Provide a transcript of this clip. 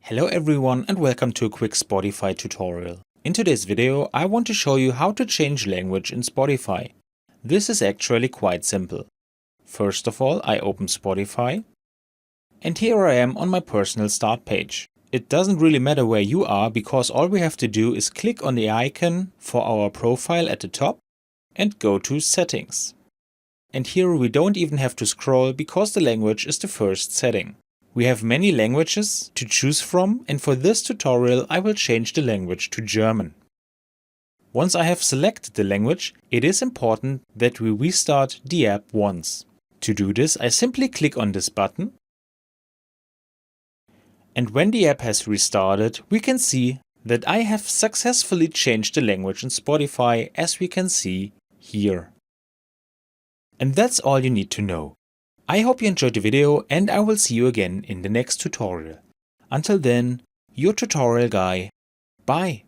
Hello everyone and welcome to a quick Spotify tutorial. In today's video I want to show you how to change language in Spotify. This is actually quite simple. First of all, I open Spotify and here I am on my personal start page. It doesn't really matter where you are because all we have to do is click on the icon for our profile at the top and go to Settings. And here we don't even have to scroll because the language is the first setting. We have many languages to choose from, and for this tutorial I will change the language to German. Once I have selected the language, it is important that we restart the app once. To do this, I simply click on this button. And when the app has restarted, we can see that I have successfully changed the language in Spotify, as we can see here. And that's all you need to know. I hope you enjoyed the video and I will see you again in the next tutorial. Until then, your tutorial guy. Bye!